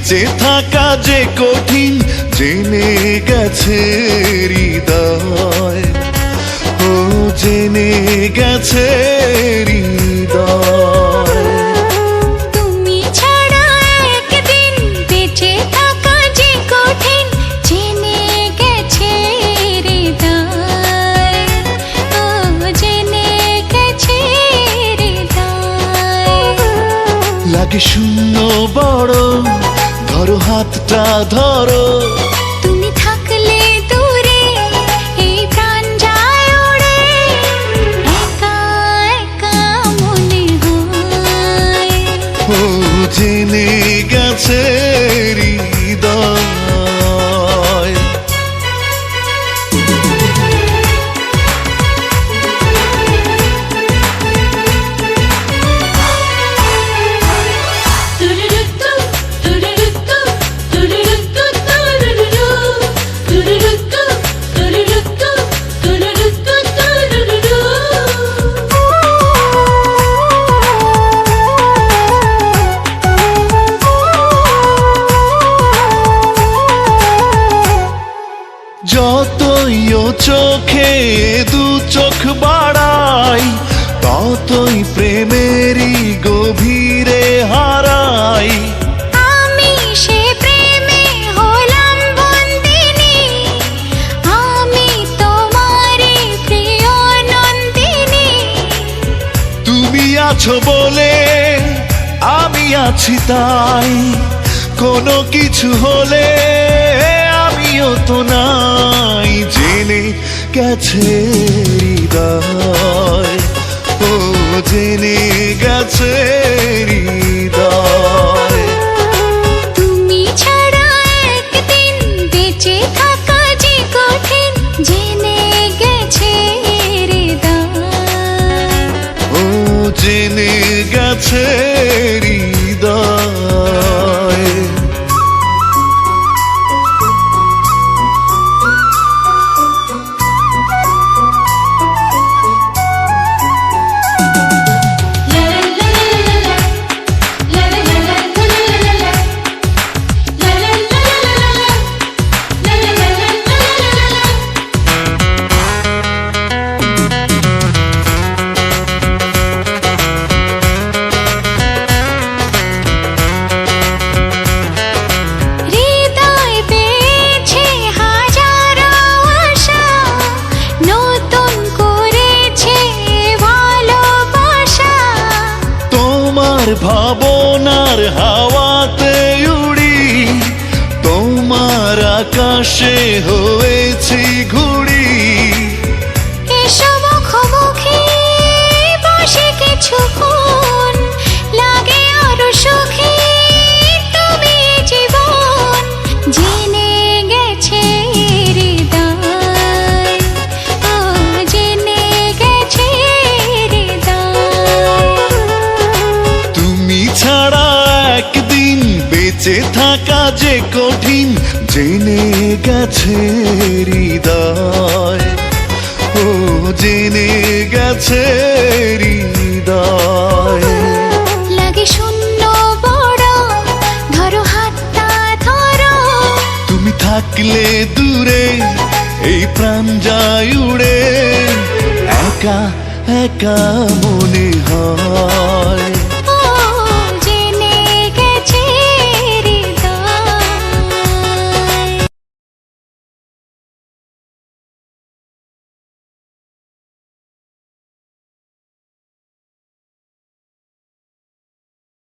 বেঁচে থাকা যে কঠিন জেনে গেছে হৃদয়, ও জেনে গেছে হৃদয়। তুমি ছাড়া একদিন বেঁচে থাকা যে কঠিন জেনে গেছে হৃদয়, ও জেনে গেছে হৃদয়। লাগে শূন্য বড়, ধরো হাতটা ধরো। তুমি থাকলে দূরে এই প্রাণ যায় উড়ে, একা একা মনে হয়। ও জেনে গেছে হৃদয়। যতই ও চোখে দু চোখ বাড়াই, ততই প্রেমেরই গভীরে হারাই। আমি সে প্রেমে হলাম বন্দিনী, আমি তোমারই প্রিয় নন্দিনী। তুমি আছো বলে আমি আছি তাই, কোনো কিছু হলে আমিও তো নাই। জেনে গেছে হৃদয়, ও জেনে গেছে হৃদয়। তুমি ছাড়া একদিন বেঁচে থাকা যে কঠিন জেনে গেছে হৃদয়, ও জেনে গেছে হৃদয়। হৃদয় পেয়েছে হাজারো আশা, নতুন করেছে ভালোবাসা। তোমার ভাবনার হাওয়াতে উড়ি, তোমার আকাশে হয়েছি ঘুড়ি। এসো মুখোমুখি বসে কিছুক্ষণ, লাগে আরো সুখী তুমি জীবন। জেনে গেছে হৃদয়, ও জেনে গেছে হৃদয়। তুমি ছাড়া একদিন বেঁচে থাকা যে কঠিন জেনে গেছে হৃদয়, ও জেনে গেছে হৃদয়। লাগে শূন্য বড়, ধরো হাতটা ধরো। তুমি থাকলে দূরে এই প্রাণ যায় উড়ে, একা একা মনে হয়।